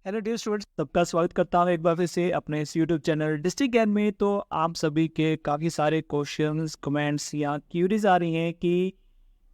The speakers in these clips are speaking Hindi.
हेलो डियर स्टूडेंट्स, सबका स्वागत करता हूँ एक बार फिर से अपने इस यूट्यूब चैनल डिस्ट्रिक्ट ज्ञान में। तो आप सभी के काफ़ी सारे क्वेश्चंस, कमेंट्स या क्यूरीज आ रही हैं कि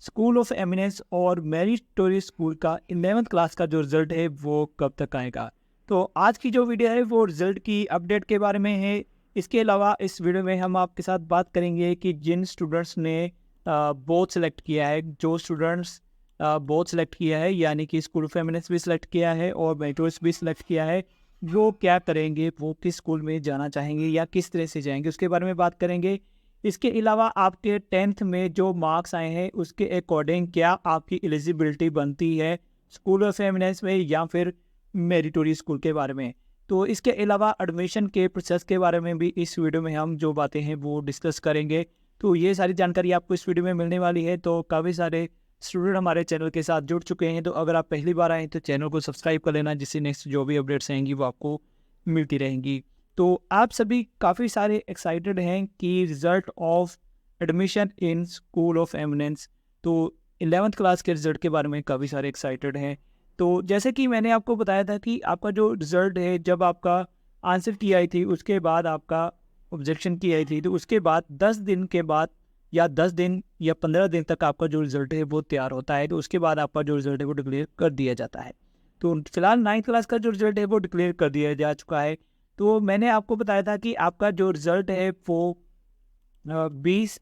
स्कूल ऑफ एमिनेंस और मेरिटोरियस स्कूल का 11th क्लास का जो रिजल्ट है वो कब तक आएगा। तो आज की जो वीडियो है वो रिजल्ट की अपडेट के बारे में है। इसके अलावा इस वीडियो में हम आपके साथ बात करेंगे कि जिन स्टूडेंट्स ने बोर्ड सेलेक्ट किया है, जो स्टूडेंट्स बोथ सेलेक्ट किया है, यानी कि स्कूल ऑफ एमिनेंस भी सिलेक्ट किया है और मेरिटोरियस भी सिलेक्ट किया है, वो क्या करेंगे, वो किस स्कूल में जाना चाहेंगे या किस तरह से जाएंगे, उसके बारे में बात करेंगे। इसके अलावा आपके 10th में जो मार्क्स आए हैं उसके अकॉर्डिंग क्या आपकी एलिजिबिलिटी बनती है स्कूल ऑफ एमिनेंस में या फिर मेरिटोरियस स्कूल के बारे में। तो इसके अलावा एडमिशन के प्रोसेस के बारे में भी इस वीडियो में हम जो बातें हैं वो डिस्कस करेंगे। तो ये सारी जानकारी आपको इस वीडियो में मिलने वाली है। तो काफ़ी सारे स्टूडेंट हमारे चैनल के साथ जुड़ चुके हैं, तो अगर आप पहली बार आए तो चैनल को सब्सक्राइब कर लेना, जिससे नेक्स्ट जो भी अपडेट्स आएंगी वो आपको मिलती रहेंगी। तो आप सभी काफ़ी सारे एक्साइटेड हैं कि result of admission in school of eminence, तो 11th क्लास के रिज़ल्ट के बारे में काफ़ी सारे एक्साइटेड हैं। तो जैसे कि मैंने आपको बताया था कि आपका जो रिज़ल्ट है, जब आपका आंसर की आई थी उसके बाद आपका ऑब्जेक्शन की आई थी, तो उसके बाद 10 दिन के बाद या 10 दिन या 15 दिन तक आपका जो रिज़ल्ट है वो तैयार होता है। तो उसके बाद आपका जो रिज़ल्ट है वो डिक्लेयर कर दिया जाता है। तो फिलहाल 9th क्लास का जो रिज़ल्ट है वो डिक्लेयर कर दिया जा चुका है। तो मैंने आपको बताया था कि आपका जो रिज़ल्ट है वो 20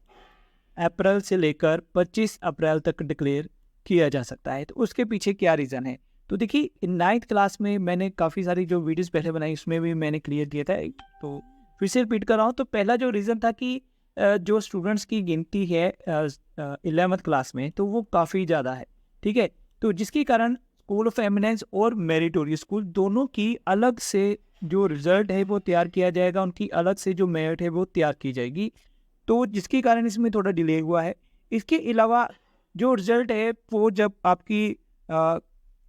अप्रैल से लेकर 25 अप्रैल तक डिक्लेयर किया जा सकता है। तो उसके पीछे क्या रीज़न है? तो देखिए, 9th क्लास में मैंने काफ़ी सारी जो वीडियोज़ पहले बनाई उसमें भी मैंने क्लियर किया था। तो फिर से रिपीट कर रहा हूँ। तो पहला जो रीज़न था कि जो स्टूडेंट्स की गिनती है 11th क्लास में, तो वो काफ़ी ज़्यादा है, ठीक है। तो जिसके कारण स्कूल ऑफ एमिनेंस और मेरिटोरियस स्कूल दोनों की अलग से जो रिज़ल्ट है वो तैयार किया जाएगा, उनकी अलग से जो मेरिट है वो तैयार की जाएगी। तो जिसके कारण इसमें थोड़ा डिले हुआ है। इसके अलावा जो रिज़ल्ट है वो जब आपकी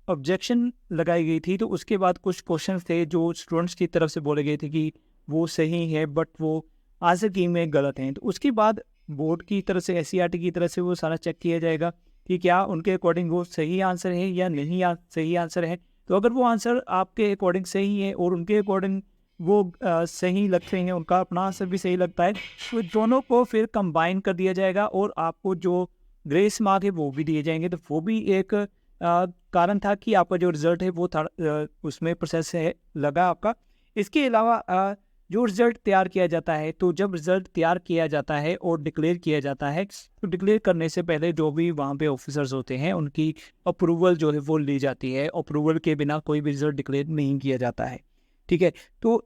ऑब्जेक्शन लगाई गई थी, तो उसके बाद कुछ क्वेश्चंस थे जो स्टूडेंट्स की तरफ से बोले गए थे कि वो सही है बट वो आंसर की में गलत हैं। तो उसके बाद बोर्ड की तरफ से, एससीईआरटी की तरफ से वो सारा चेक किया जाएगा कि क्या उनके अकॉर्डिंग वो सही आंसर है या नहीं सही आंसर है। तो अगर वो आंसर आपके अकॉर्डिंग सही है और उनके अकॉर्डिंग वो सही लगते हैं, उनका अपना आंसर भी सही लगता है, तो दोनों को फिर कंबाइन कर दिया जाएगा और आपको जो ग्रेस मार्क है वो भी दिए जाएंगे। तो वो भी एक कारण था कि आपका जो रिज़ल्ट है वो उसमें प्रोसेस है लगा आपका। इसके अलावा जो रिज़ल्ट तैयार किया जाता है, तो जब रिज़ल्ट तैयार किया जाता है और डिक्लेयर किया जाता है, तो डिक्लेयर करने से पहले जो भी वहाँ पे ऑफिसर्स होते हैं उनकी अप्रूवल जो है वो ली जाती है। अप्रूवल के बिना कोई भी रिज़ल्ट डिक्लेयर नहीं किया जाता है, ठीक है। तो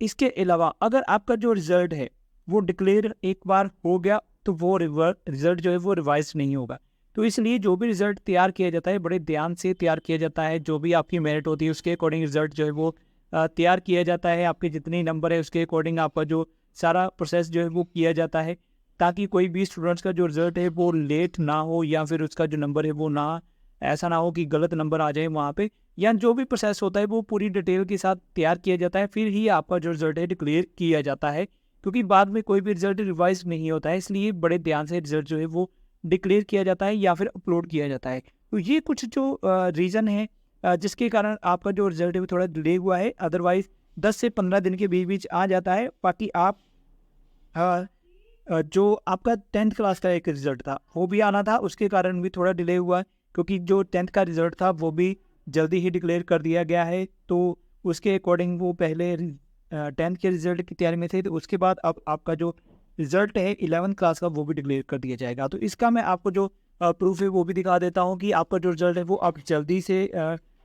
इसके अलावा अगर आपका जो रिज़ल्ट है वो डिक्लेयर एक बार हो गया, तो वो रिज़ल्ट जो है वो रिवाइज नहीं होगा। तो इसलिए जो भी रिज़ल्ट तैयार किया जाता है बड़े ध्यान से तैयार किया जाता है। जो भी आपकी मेरिट होती है उसके अकॉर्डिंग रिज़ल्ट जो है वो तैयार किया जाता है। आपके जितने नंबर है उसके अकॉर्डिंग आपका जो सारा प्रोसेस जो है वो किया जाता है, ताकि कोई भी स्टूडेंट्स का जो रिज़ल्ट है वो लेट ना हो या फिर उसका जो नंबर है वो ना, ऐसा ना हो कि गलत नंबर आ जाए वहाँ पे। या जो भी प्रोसेस होता है वो पूरी डिटेल के साथ तैयार किया जाता है, फिर ही आपका जो रिज़ल्ट है डिक्लेयर किया जाता है। क्योंकि बाद में कोई भी रिज़ल्ट रिवाइज नहीं होता है, इसलिए बड़े ध्यान से रिज़ल्ट जो है वो डिक्लेयर किया जाता है या फिर अपलोड किया जाता है। तो ये कुछ जो रीज़न है जिसके कारण आपका जो रिज़ल्ट है वो थोड़ा डिले हुआ है। अदरवाइज़ 10 से 15 दिन के बीच आ जाता है। बाकी आप जो आपका 10th क्लास का एक रिज़ल्ट था वो भी आना था, उसके कारण भी थोड़ा डिले हुआ है, क्योंकि जो 10th का रिज़ल्ट था वो भी जल्दी ही डिक्लेयर कर दिया गया है। तो उसके अकॉर्डिंग वो पहले 10th के रिज़ल्ट की तैयारी में थे, तो उसके बाद अब आपका जो रिज़ल्ट है 11th क्लास का वो भी डिक्लेयर कर दिया जाएगा। तो इसका मैं आपको जो प्रूफ है वो भी दिखा देता हूँ कि आपका जो रिज़ल्ट है वो अब जल्दी से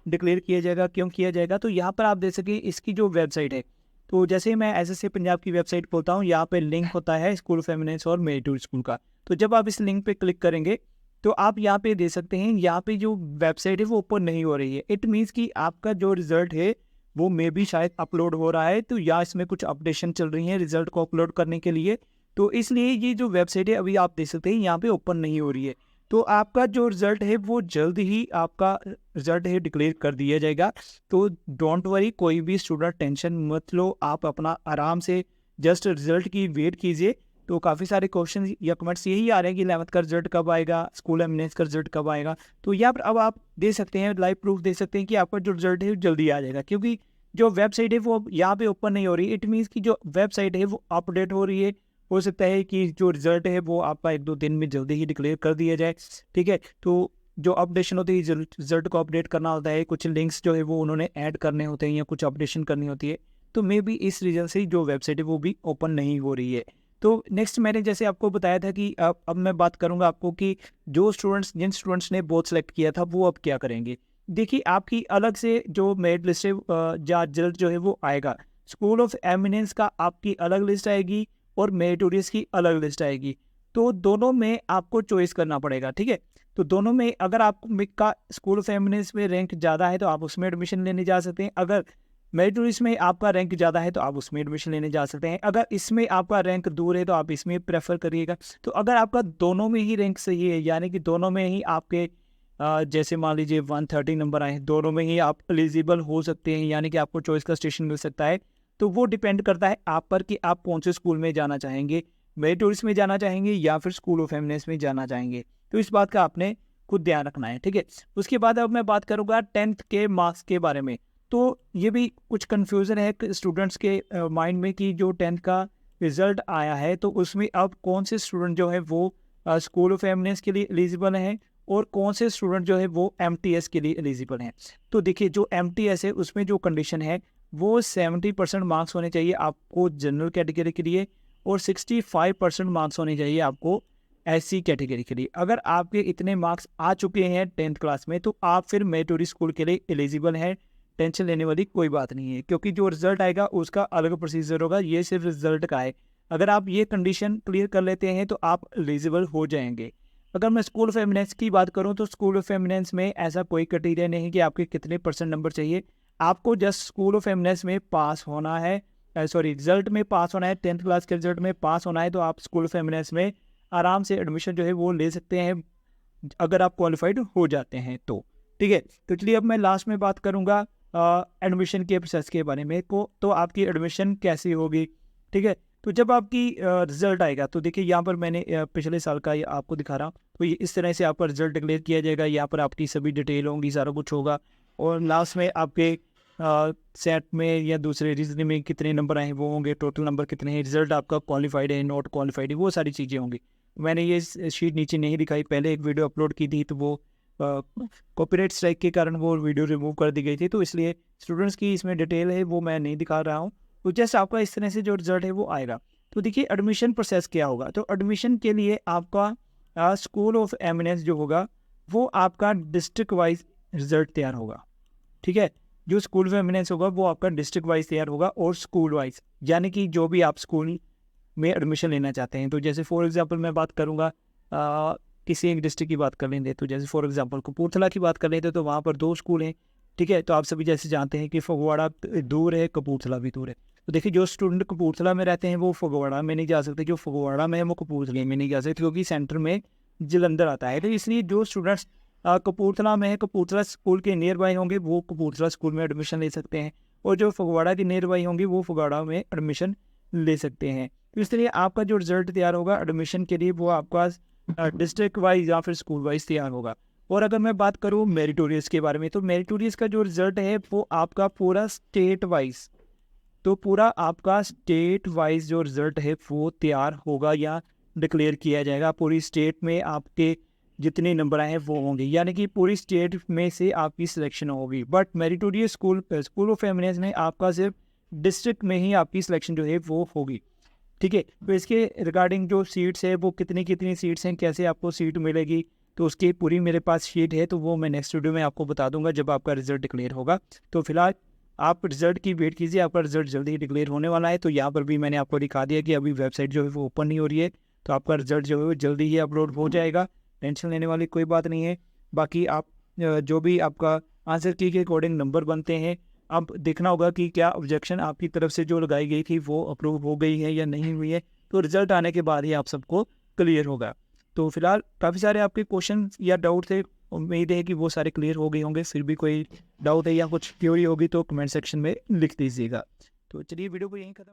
डिक्लेयर किया जाएगा। क्यों किया जाएगा? तो यहाँ पर आप देख सकें इसकी जो वेबसाइट है, तो जैसे मैं एसएससी पंजाब की वेबसाइट खोलता हूँ, यहाँ पे लिंक होता है स्कूल ऑफ एमिनेंस और मेरिटोरियस स्कूल का। तो जब आप इस लिंक पे क्लिक करेंगे तो आप यहाँ पे देख सकते हैं, यहाँ पे जो वेबसाइट है वो ओपन नहीं हो रही है। इट मीन्स कि आपका जो रिज़ल्ट है वो मे भी शायद अपलोड हो रहा है, तो या इसमें कुछ अपडेशन चल रही है रिज़ल्ट को अपलोड करने के लिए। तो इसलिए ये जो वेबसाइट है अभी आप देख सकते हैं यहाँ पे ओपन नहीं हो रही है। तो आपका जो रिज़ल्ट है वो जल्द ही आपका रिज़ल्ट है डिक्लेयर कर दिया जाएगा। तो डोंट वरी, कोई भी स्टूडेंट टेंशन मत लो, आप अपना आराम से जस्ट रिज़ल्ट की वेट कीजिए। तो काफ़ी सारे क्वेश्चन या कमेंट्स यही आ रहे हैं कि 11th का रिजल्ट कब आएगा, स्कूल एमिनेंस का रिजल्ट कब आएगा। तो यहाँ पर अब आप दे सकते हैं, लाइव प्रूफ दे सकते हैं कि आपका जो रिजल्ट है जल्दी आ जाएगा, क्योंकि जो वेबसाइट है वो यहाँ पे ओपन नहीं हो रही। इट मीन्स कि जो वेबसाइट है वो अपडेट हो रही है। हो सकता है कि जो रिजल्ट है वो आपका 1-2 दिन में जल्दी ही डिक्लेयर कर दिया जाए, ठीक है। तो जो अपडेशन होती है, रिजल्ट को अपडेट करना होता है, कुछ लिंक्स जो है वो उन्होंने ऐड करने होते हैं या कुछ अपडेशन करनी होती है, तो मे बी इस रीज़न से जो वेबसाइट है वो भी ओपन नहीं हो रही है। तो नेक्स्ट मैंने जैसे आपको बताया था कि अब मैं बात करूँगा आपको कि जिन स्टूडेंट्स ने बोथ सेलेक्ट किया था वो अब क्या करेंगे। देखिए, आपकी अलग से जो मेरिट लिस्ट है या रिजल्ट जो है वो आएगा। स्कूल ऑफ एमिनेंस का आपकी अलग लिस्ट आएगी और मेरिटोरियस की अलग लिस्ट आएगी। तो दोनों में आपको चॉइस करना पड़ेगा, ठीक है। तो दोनों में अगर का स्कूल ऑफ एमिनेंस में रैंक ज़्यादा है तो आप उसमें एडमिशन लेने जा सकते हैं। अगर मेरिटोरियस में आपका रैंक ज़्यादा है तो आप उसमें एडमिशन लेने जा सकते हैं। अगर इसमें आपका रैंक दूर है तो आप इसमें प्रेफर करिएगा। तो अगर आपका दोनों में ही रैंक सही है, यानी कि दोनों में ही आपके जैसे मान लीजिए 130 नंबर आए, दोनों में ही आप एलिजिबल हो सकते हैं, यानी कि आपको चॉइस का स्टेशन मिल सकता है। तो वो डिपेंड करता है आप पर कि आप कौन से स्कूल में जाना चाहेंगे, मेरिटोरियस में जाना चाहेंगे या फिर स्कूल ऑफ एमिनेंस में जाना चाहेंगे। तो इस बात का आपने खुद ध्यान रखना है, ठीक है। उसके बाद अब मैं बात करूँगा 10th के मार्क्स के बारे में। तो ये भी कुछ कन्फ्यूज़न है स्टूडेंट्स के माइंड में कि जो 10th का रिज़ल्ट आया है तो उसमें अब कौन से स्टूडेंट जो है वो स्कूल ऑफ एमिनेंस के लिए एलिजिबल हैं और कौन से स्टूडेंट जो है वो एमटीएस के लिए एलिजिबल हैं। तो देखिए, जो एमटीएस है उसमें जो कंडीशन है वो 70% मार्क्स होने चाहिए आपको जनरल कैटेगरी के लिए और 65% मार्क्स होने चाहिए आपको एससी कैटेगरी के लिए। अगर आपके इतने मार्क्स आ चुके हैं 10th क्लास में तो आप फिर मेरिटोरियस स्कूल के लिए एलिजिबल हैं। टेंशन लेने वाली कोई बात नहीं है, क्योंकि जो रिजल्ट आएगा उसका अलग प्रोसीजर होगा, ये सिर्फ रिजल्ट का है। अगर आप ये कंडीशन क्लियर कर लेते हैं तो आप एलिजिबल हो जाएंगे। अगर मैं स्कूल ऑफ एमिनेंस की बात करूं तो स्कूल ऑफ एमिनेंस में ऐसा कोई क्राइटेरिया नहीं कि आपके कितने परसेंट नंबर चाहिए। आपको जस्ट स्कूल ऑफ एमिनेंस में पास होना है, रिजल्ट में पास होना है, 10th क्लास के रिजल्ट में पास होना है, तो आप स्कूल ऑफ एमिनेंस में आराम से एडमिशन जो है वो ले सकते हैं अगर आप क्वालिफाइड हो जाते हैं तो, ठीक है। तो चलिए अब मैं लास्ट में बात करूँगा एडमिशन के प्रोसेस के बारे में तो आपकी एडमिशन कैसी होगी, ठीक है। तो जब आपकी रिजल्ट आएगा तो देखिए, यहाँ पर मैंने पिछले साल का ये आपको दिखा रहा हूँ। तो ये इस तरह से आपका रिजल्ट डिक्लेयर किया जाएगा। यहाँ पर आपकी सभी डिटेल होंगी, सारा कुछ होगा और लास्ट में आपके सेट में या दूसरे रीजनिंग में कितने नंबर आए वो होंगे, टोटल नंबर कितने हैं, रिजल्ट आपका क्वालिफाइड है नॉट क्वालिफाइड है, वो सारी चीज़ें होंगी। मैंने ये शीट नीचे नहीं दिखाई, पहले एक वीडियो अपलोड की थी तो वो कॉपीराइट स्ट्राइक के कारण वो वीडियो रिमूव कर दी गई थी, तो इसलिए स्टूडेंट्स की इसमें डिटेल है वो मैं नहीं दिखा रहा हूँ। तो जैसे आपका इस तरह से जो रिजल्ट है वो आएगा। तो देखिए, एडमिशन प्रोसेस क्या होगा। तो एडमिशन के लिए आपका स्कूल ऑफ एमिनेंस जो होगा वो आपका डिस्ट्रिक्ट वाइज रिजल्ट तैयार होगा, ठीक है। जो स्कूल ऑफ एमिनेंस होगा वो आपका डिस्ट्रिक्ट वाइज तैयार होगा और स्कूल वाइज, यानी कि जो भी आप स्कूल में एडमिशन लेना चाहते हैं। तो जैसे फॉर एग्जांपल मैं बात करूँगा किसी एक डिस्ट्रिक्ट की बात कर लेंगे, तो जैसे फॉर एग्जांपल कपूरथला की बात कर लेते हैं तो वहाँ पर 2 स्कूल हैं, ठीक है। तो आप सभी जैसे जानते हैं कि फगवाड़ा दूर है, कपूरथला भी दूर है। तो देखिए, जो स्टूडेंट कपूरथला में रहते हैं वो फगवाड़ा में नहीं जा सकते, जो फगवाड़ा में है वो कपूरथला में नहीं जा सकते, क्योंकि सेंटर में जलंधर आता है। तो इसलिए जो स्टूडेंट्स कपूरथला में है, कपूरथला स्कूल के नियर बाई होंगे वो कपूरथला स्कूल में एडमिशन ले सकते हैं, और जो फगवाड़ा के नियर बाई होंगे वो फगवाड़ा में एडमिशन ले सकते हैं। तो इस तरह आपका जो रिजल्ट तैयार होगा एडमिशन के लिए वो आपका डिस्ट्रिक्ट वाइज या फिर स्कूल वाइज तैयार होगा। और अगर मैं बात करूँ मेरिटोरियस के बारे में, तो मेरिटोरियस का जो रिजल्ट है वो आपका पूरा स्टेट वाइज, तो पूरा आपका स्टेट वाइज जो रिजल्ट है वो तैयार होगा या डिक्लेयर किया जाएगा। पूरी स्टेट में आपके जितने नंबर आए हैं वो होंगे, यानी कि पूरी स्टेट में से आपकी सिलेक्शन होगी। But meritorious school of eminence में आपका सिर्फ डिस्ट्रिक्ट में ही आपकी सिलेक्शन जो है वो होगी, ठीक है। तो इसके रिगार्डिंग जो सीट्स है वो कितनी कितनी सीट्स हैं, कैसे आपको सीट मिलेगी, तो उसकी पूरी मेरे पास शीट है, तो वो मैं नेक्स्ट वीडियो में आपको बता दूंगा जब आपका रिजल्ट डिक्लेयर होगा। तो फिलहाल आप रिजल्ट की वेट कीजिए, आपका रिजल्ट जल्दी ही डिक्लेयर होने वाला है। तो यहाँ पर भी मैंने आपको दिखा दिया कि अभी वेबसाइट जो है वो ओपन नहीं हो रही है, तो आपका रिजल्ट जो है वो जल्दी ही अपलोड हो जाएगा। टेंशन लेने वाली कोई बात नहीं है। बाकी आप जो भी आपका आंसर की के अकॉर्डिंग नंबर बनते हैं, अब देखना होगा कि क्या ऑब्जेक्शन आपकी तरफ से जो लगाई गई थी वो अप्रूव हो गई है या नहीं हुई है। तो रिजल्ट आने के बाद ही आप सबको क्लियर होगा। तो फिलहाल काफ़ी सारे आपके क्वेश्चन या डाउट थे, उम्मीद है कि वो सारे क्लियर हो गए होंगे। फिर भी कोई डाउट है या कुछ क्यूरी होगी तो कमेंट सेक्शन में लिख दीजिएगा। तो चलिए वीडियो को यहीं खत्म।